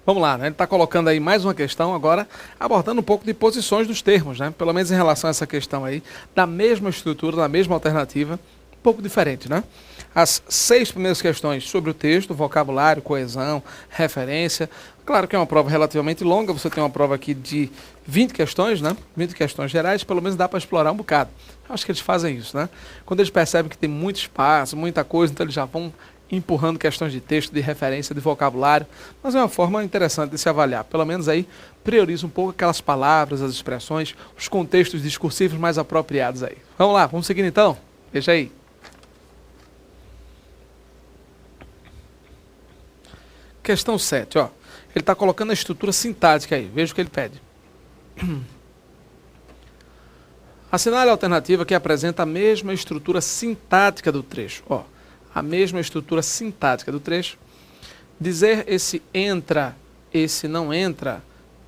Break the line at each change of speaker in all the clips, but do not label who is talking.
Vamos lá, né? Ele está colocando aí mais uma questão agora, abordando um pouco de posições dos termos, né? Pelo menos em relação a essa questão aí, da mesma estrutura, da mesma alternativa, um pouco diferente, né? As 6 primeiras questões sobre o texto, vocabulário, coesão, referência. Claro que é uma prova relativamente longa, você tem uma prova aqui de 20 questões, né? 20 questões gerais, pelo menos dá para explorar um bocado. Acho que eles fazem isso, né? Quando eles percebem que tem muito espaço, muita coisa, então eles já vão empurrando questões de texto, de referência, de vocabulário, mas é uma forma interessante de se avaliar. Pelo menos aí prioriza um pouco aquelas palavras, as expressões, os contextos discursivos mais apropriados aí. Vamos lá, vamos seguindo então? Veja aí. Questão 7, ó. Ele está colocando a estrutura sintática aí. Veja o que ele pede. Assinale a alternativa que apresenta a mesma estrutura sintática do trecho. Ó, a mesma estrutura sintática do trecho. Dizer esse entra, esse não entra.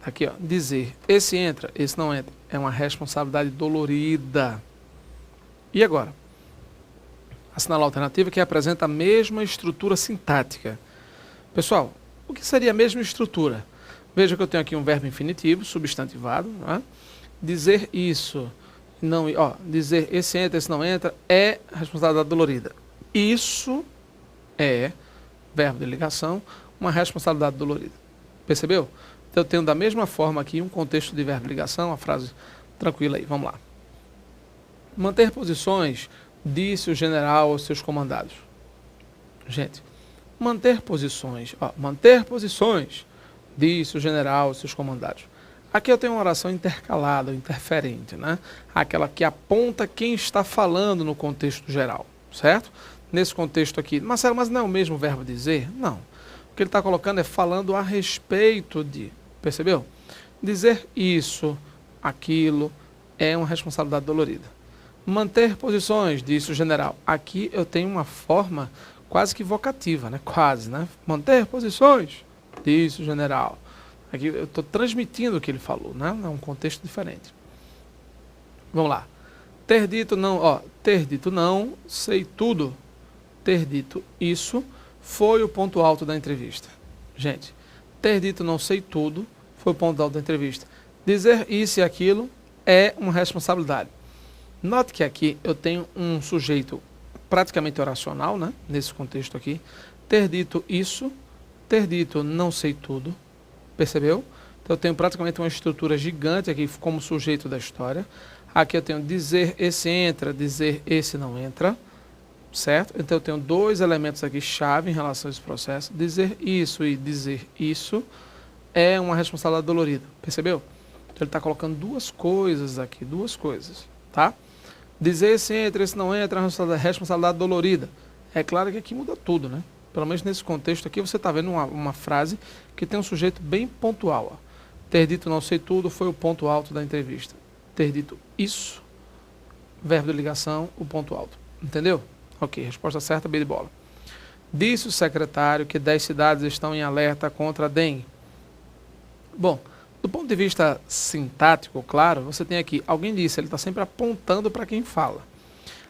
Aqui, ó. Dizer esse entra, esse não entra. É uma responsabilidade dolorida. E agora? Assinalar a alternativa que apresenta a mesma estrutura sintática. Pessoal, o que seria a mesma estrutura? Veja que eu tenho aqui um verbo infinitivo, substantivado. Né? Dizer isso, não, ó, dizer esse entra, esse não entra, é responsabilidade dolorida. Isso é, verbo de ligação, uma responsabilidade dolorida. Percebeu? Então eu tenho da mesma forma aqui um contexto de verbo de ligação, uma frase tranquila aí, vamos lá. Manter posições, disse o general aos seus comandados. Gente, manter posições, ó, manter posições, disse o general aos seus comandados. Aqui eu tenho uma oração intercalada, interferente, né? Aquela que aponta quem está falando no contexto geral, certo? Nesse contexto aqui, Marcelo, mas não é o mesmo verbo dizer? Não. O que ele está colocando é falando a respeito de, percebeu? Dizer isso, aquilo, é uma responsabilidade dolorida. Manter posições, disse o general. Aqui eu tenho uma forma quase que vocativa, né? Quase, né? Manter posições, disse o general. Aqui eu estou transmitindo o que ele falou, né? É um contexto diferente. Vamos lá. Ter dito não, ó, ter dito não, sei tudo. Ter dito isso foi o ponto alto da entrevista. Gente, ter dito não sei tudo foi o ponto alto da entrevista. Dizer isso e aquilo é uma responsabilidade. Note que aqui eu tenho um sujeito praticamente oracional, né? Nesse contexto aqui. Ter dito isso, ter dito não sei tudo. Percebeu? Então eu tenho praticamente uma estrutura gigante aqui como sujeito da história. Aqui eu tenho dizer esse entra, dizer esse não entra. Certo? Então eu tenho 2 elementos aqui chave em relação a esse processo. Dizer isso e dizer isso é uma responsabilidade dolorida. Percebeu? Então ele está colocando 2 coisas aqui, 2 coisas. Tá? Dizer esse entra, esse não entra, responsabilidade dolorida. É claro que aqui muda tudo, né? Pelo menos nesse contexto aqui você está vendo uma frase que tem um sujeito bem pontual. Ó. Ter dito não sei tudo foi o ponto alto da entrevista. Ter dito isso, verbo de ligação, o ponto alto. Entendeu? Ok, resposta certa, B de bola. Disse o secretário que 10 cidades estão em alerta contra a dengue. Bom, do ponto de vista sintático, claro, você tem aqui, alguém disse, ele está sempre apontando para quem fala.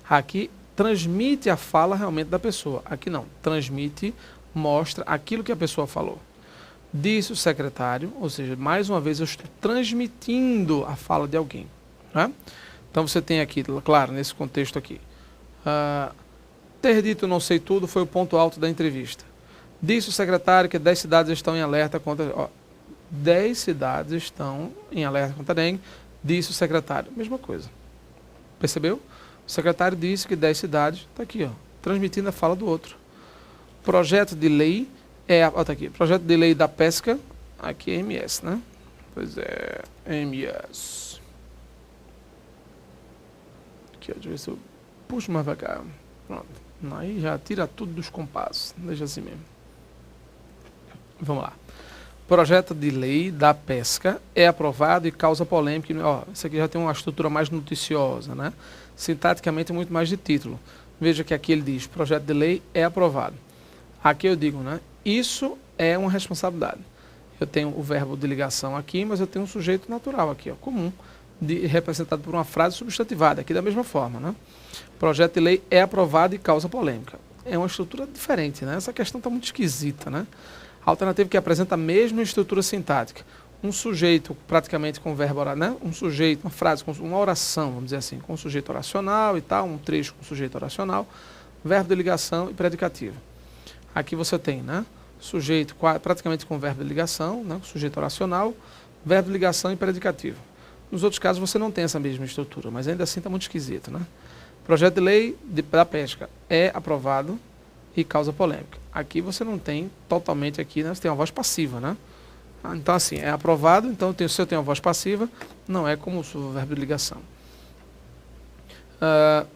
Aqui, transmite a fala realmente da pessoa. Aqui não, transmite, mostra aquilo que a pessoa falou. Disse o secretário, ou seja, mais uma vez eu estou transmitindo a fala de alguém. Né? Então você tem aqui, claro, nesse contexto aqui, ter dito não sei tudo foi o ponto alto da entrevista. Disse o secretário que 10 cidades estão em alerta contra... Ó, 10 cidades estão em alerta contra a dengue, disse o secretário. Mesma coisa. Percebeu? O secretário disse que 10 cidades, está aqui, ó, transmitindo a fala do outro. Projeto de lei, tá aqui, projeto de lei da pesca, aqui é MS, né? Pois é, MS. Aqui, ó, deixa eu ver se eu puxo mais pra cá. Pronto. Aí já tira tudo dos compassos, deixa assim mesmo. Vamos lá. Projeto de lei da pesca é aprovado e causa polêmica. Ó, isso aqui já tem uma estrutura mais noticiosa, né? Sintaticamente muito mais de título. Veja que aqui ele diz, projeto de lei é aprovado. Aqui eu digo, né? Isso é uma responsabilidade. Eu tenho o verbo de ligação aqui, mas eu tenho um sujeito natural aqui, ó, comum, representado por uma frase substantivada, aqui da mesma forma, né? Projeto de lei é aprovado e causa polêmica. É uma estrutura diferente, né? Essa questão está muito esquisita, né? A alternativa que apresenta a mesma estrutura sintática. Um sujeito praticamente com verbo oral, né? Um sujeito, uma frase, uma oração, vamos dizer assim, com sujeito oracional e tal, um trecho com sujeito oracional, verbo de ligação e predicativo. Aqui você tem, né? Sujeito praticamente com verbo de ligação, né? Sujeito oracional, verbo de ligação e predicativo. Nos outros casos você não tem essa mesma estrutura, mas ainda assim está muito esquisito, né? Projeto de lei da pesca é aprovado e causa polêmica. Aqui você não tem totalmente aqui, né? Você tem uma voz passiva, né? Então assim, é aprovado, então se eu tenho uma voz passiva, não é como o verbo de ligação.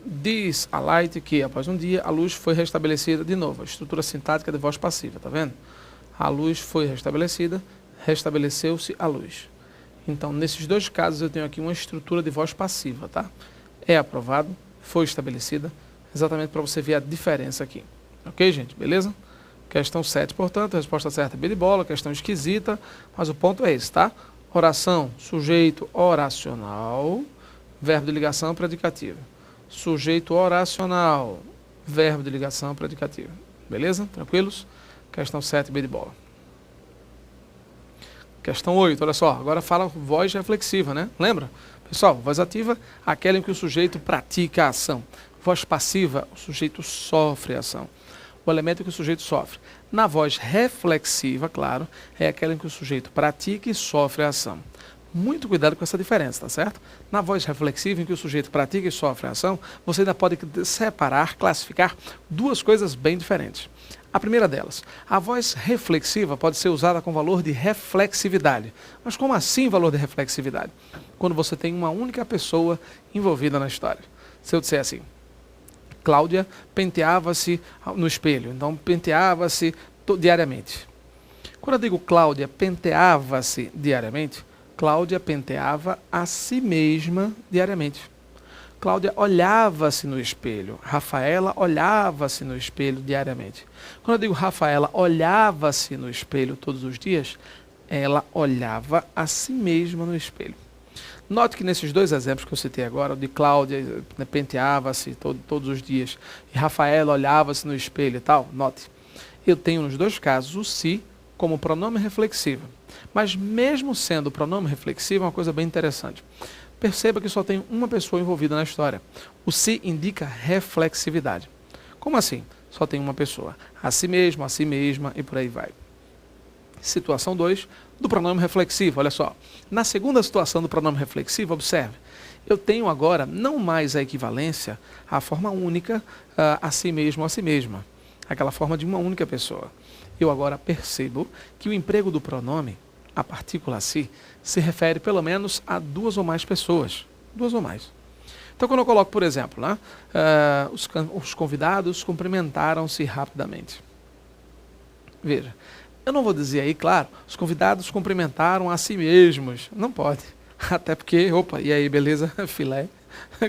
Diz a Light que após um dia a luz foi restabelecida de novo, a estrutura sintática de voz passiva, tá vendo? A luz foi restabelecida, restabeleceu-se a luz. Então, nesses dois casos eu tenho aqui uma estrutura de voz passiva, tá? É aprovado, foi estabelecida, exatamente para você ver a diferença aqui. Ok, gente? Beleza? Questão 7, portanto, a resposta certa é B de bola, questão esquisita, mas o ponto é esse, tá? Oração, sujeito oracional, verbo de ligação predicativo. Sujeito oracional, verbo de ligação predicativo. Beleza? Tranquilos? Questão 7, B de bola. Questão 8, olha só, agora fala voz reflexiva, né? Lembra? Pessoal, voz ativa, aquela em que o sujeito pratica a ação. Voz passiva, o sujeito sofre a ação. O elemento que o sujeito sofre. Na voz reflexiva, claro, é aquela em que o sujeito pratica e sofre a ação. Muito cuidado com essa diferença, tá certo? Na voz reflexiva, em que o sujeito pratica e sofre a ação, você ainda pode separar, classificar duas coisas bem diferentes. A primeira delas, a voz reflexiva pode ser usada com valor de reflexividade. Mas como assim valor de reflexividade? Quando você tem uma única pessoa envolvida na história. Se eu disser assim, Cláudia penteava-se no espelho, então penteava-se diariamente. Quando eu digo Cláudia penteava-se diariamente, Cláudia penteava a si mesma diariamente. Cláudia olhava-se no espelho. Rafaela olhava-se no espelho diariamente. Quando eu digo Rafaela olhava-se no espelho todos os dias, ela olhava a si mesma no espelho. Note que nesses dois exemplos que eu citei agora, o de Cláudia penteava-se todos os dias e Rafaela olhava-se no espelho e tal, note, eu tenho nos dois casos o se como pronome reflexivo. Mas mesmo sendo pronome reflexivo, é uma coisa bem interessante. Perceba que só tem uma pessoa envolvida na história. O se indica reflexividade. Como assim? Só tem uma pessoa. A si mesma e por aí vai. Situação 2 do pronome reflexivo. Olha só. Na segunda situação do pronome reflexivo, observe. Eu tenho agora não mais a equivalência à forma única a si mesmo ou a si mesma. Aquela forma de uma única pessoa. Eu agora percebo que o emprego do pronome, a partícula si, se refere pelo menos a duas ou mais pessoas. Duas ou mais. Então, quando eu coloco, por exemplo, né, os convidados cumprimentaram-se rapidamente. Veja, eu não vou dizer aí, claro, os convidados cumprimentaram a si mesmos. Não pode. Até porque, opa, e aí, beleza? Filé?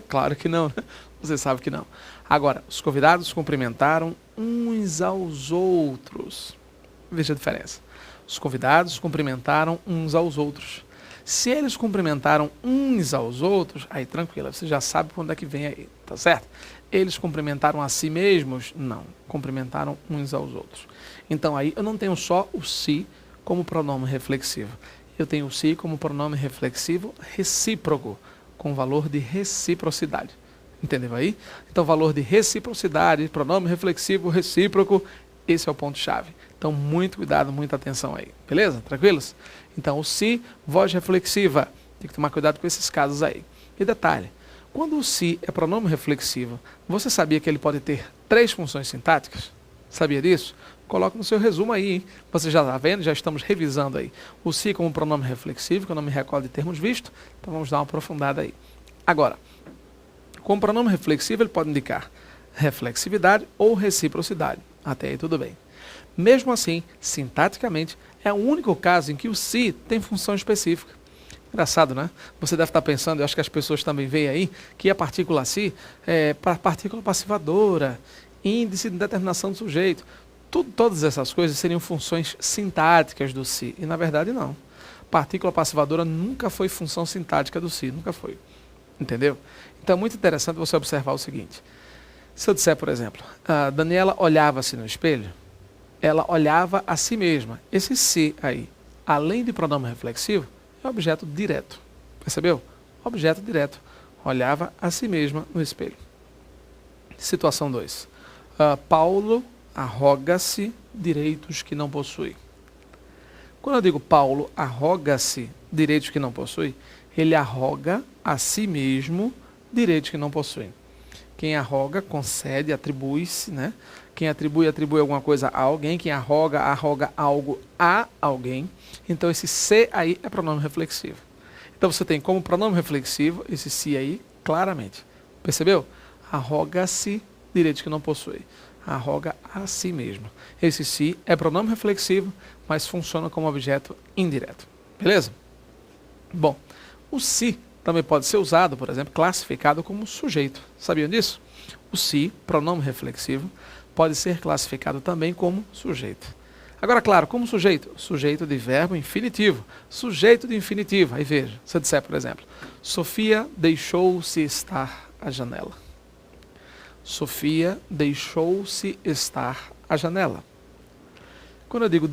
Claro que não, né? Você sabe que não. Agora, os convidados cumprimentaram uns aos outros. Veja a diferença. Os convidados cumprimentaram uns aos outros. Se eles cumprimentaram uns aos outros, aí tranquilo, você já sabe quando é que vem aí, tá certo? Eles cumprimentaram a si mesmos? Não, cumprimentaram uns aos outros. Então aí eu não tenho só o si como pronome reflexivo. Eu tenho o si como pronome reflexivo recíproco, com valor de reciprocidade. Entendeu aí? Então valor de reciprocidade, pronome reflexivo recíproco, esse é o ponto-chave. Então, muito cuidado, muita atenção aí. Beleza? Tranquilos? Então, o se, voz reflexiva. Tem que tomar cuidado com esses casos aí. E detalhe, quando o se é pronome reflexivo, você sabia que ele pode ter 3 funções sintáticas? Sabia disso? Coloque no seu resumo aí, hein? Você já está vendo? Já estamos revisando aí. O se como pronome reflexivo, que eu não me recordo de termos visto. Então, vamos dar uma aprofundada aí. Agora, como pronome reflexivo, ele pode indicar reflexividade ou reciprocidade. Até aí tudo bem. Mesmo assim, sintaticamente, é o único caso em que o se tem função específica. Engraçado, né? Você deve estar pensando, eu acho que as pessoas também veem aí, que a partícula se é partícula passivadora, índice de determinação do sujeito. Todas essas coisas seriam funções sintáticas do se. E na verdade não. Partícula passivadora nunca foi função sintática do se, nunca foi. Entendeu? Então é muito interessante você observar o seguinte. Se eu disser, por exemplo, a Daniela olhava-se no espelho, ela olhava a si mesma. Esse se aí, além de pronome reflexivo, é objeto direto. Percebeu? Objeto direto. Olhava a si mesma no espelho. Situação 2. Paulo arroga-se direitos que não possui. Quando eu digo Paulo arroga-se direitos que não possui, ele arroga a si mesmo direitos que não possui. Quem arroga, concede, atribui-se, né? Quem atribui, atribui alguma coisa a alguém. Quem arroga, arroga algo a alguém. Então esse se aí é pronome reflexivo. Então você tem como pronome reflexivo esse se aí claramente. Percebeu? Arroga-se direitos que não possui. Arroga a si mesmo. Esse se é pronome reflexivo, mas funciona como objeto indireto. Beleza? Bom, o se também pode ser usado, por exemplo, classificado como sujeito. Sabiam disso? O se, pronome reflexivo, pode ser classificado também como sujeito. Agora, claro, como sujeito? Sujeito de verbo infinitivo. Sujeito de infinitivo. Aí veja, se eu disser, por exemplo, Sofia deixou-se estar à janela. Sofia deixou-se estar à janela. Quando eu digo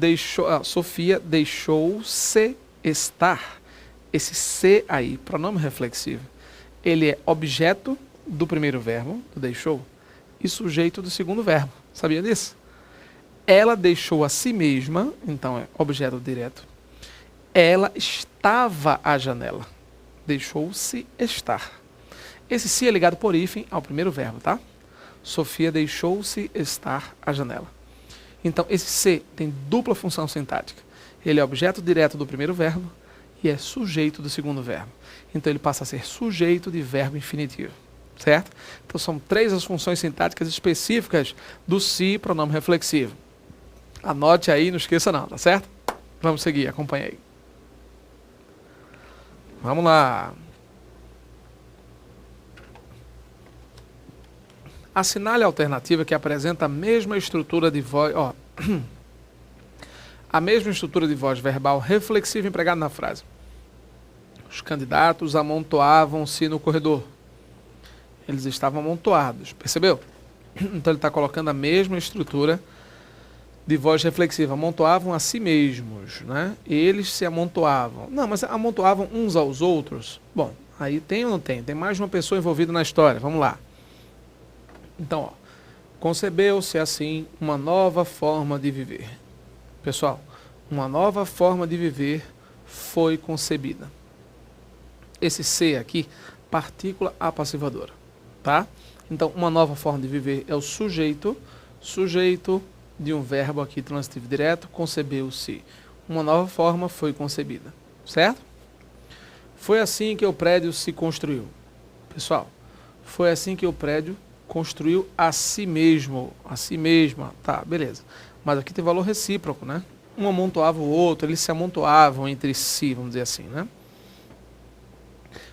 Sofia deixou-se estar, esse se aí, pronome reflexivo, ele é objeto do primeiro verbo, do deixou, e sujeito do segundo verbo. Sabia disso? Ela deixou a si mesma, então é objeto direto. Ela estava à janela. Deixou-se estar. Esse se é ligado por hífen ao primeiro verbo, tá? Sofia deixou-se estar à janela. Então, esse se tem dupla função sintática. Ele é objeto direto do primeiro verbo e é sujeito do segundo verbo. Então, ele passa a ser sujeito de verbo infinitivo. Certo? Então, são 3 as funções sintáticas específicas do se, pronome reflexivo. Anote aí, não esqueça não, tá certo? Vamos seguir, acompanhe aí. Vamos lá. Assinale a alternativa que apresenta a mesma estrutura de voz, a mesma estrutura de voz verbal reflexiva empregada na frase. Os candidatos amontoavam-se no corredor. Eles estavam amontoados, percebeu? Então ele está colocando a mesma estrutura de voz reflexiva. Amontoavam a si mesmos, né? Eles se amontoavam. Não, mas amontoavam uns aos outros. Bom, aí tem ou não tem? Tem mais de uma pessoa envolvida na história. Vamos lá. Então, concebeu-se assim uma nova forma de viver. Pessoal, uma nova forma de viver foi concebida. Esse se aqui, partícula apassivadora, tá? Então, uma nova forma de viver é o sujeito de um verbo aqui transitivo direto, concebeu-se. Uma nova forma foi concebida, certo? Foi assim que o prédio se construiu. Pessoal, foi assim que o prédio construiu a si mesmo, a si mesma, tá, beleza. Mas aqui tem valor recíproco, né? Um amontoava o outro, eles se amontoavam entre si, vamos dizer assim, né?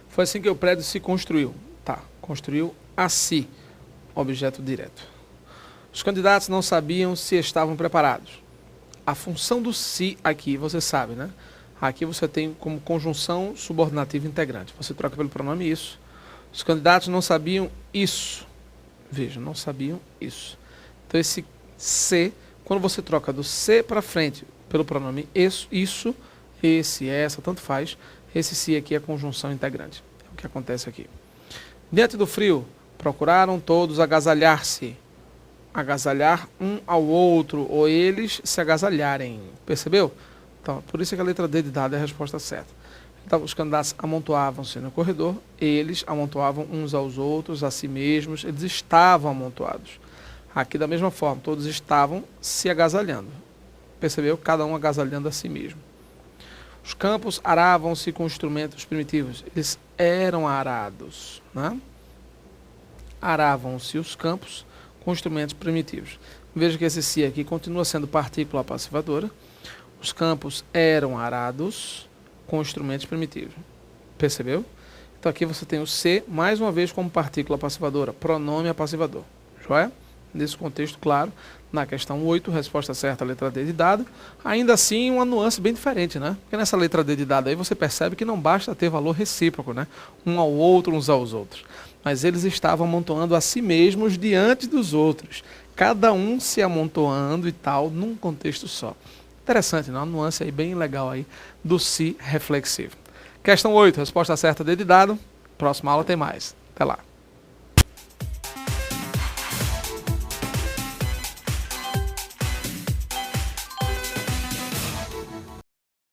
Foi assim que o prédio se construiu, tá, construiu a si, objeto direto. Os candidatos não sabiam se estavam preparados. A função do se aqui, você sabe, né? Aqui você tem como conjunção subordinativa integrante. Você troca pelo pronome isso. Os candidatos não sabiam isso. Veja, não sabiam isso. Então esse se, quando você troca do se para frente pelo pronome isso, esse, essa, tanto faz, esse se aqui é conjunção integrante. É o que acontece aqui. Diante do frio, procuraram todos agasalhar-se. Agasalhar um ao outro, ou eles se agasalharem. Percebeu? Então, por isso que a letra D de dado é a resposta certa. Então, os candidatos amontoavam-se no corredor, eles amontoavam uns aos outros, a si mesmos, eles estavam amontoados. Aqui, da mesma forma, todos estavam se agasalhando. Percebeu? Cada um agasalhando a si mesmo. Os campos aravam-se com instrumentos primitivos. Eles eram arados, né? Aravam-se os campos com instrumentos primitivos. Veja que esse se aqui continua sendo partícula passivadora. Os campos eram arados com instrumentos primitivos. Percebeu? Então aqui você tem o se, mais uma vez como partícula passivadora, pronome apassivador. Joia? Nesse contexto, claro, na questão 8, resposta certa, letra D de dado. Ainda assim, uma nuance bem diferente, né? Porque nessa letra D de dado aí você percebe que não basta ter valor recíproco, né? Um ao outro, uns aos outros. mas eles estavam amontoando a si mesmos diante dos outros, cada um se amontoando e tal, num contexto só. Interessante, não? Uma nuance aí bem legal aí do si reflexivo. Questão 8, resposta certa, D de dado. Próxima aula tem mais. Até lá.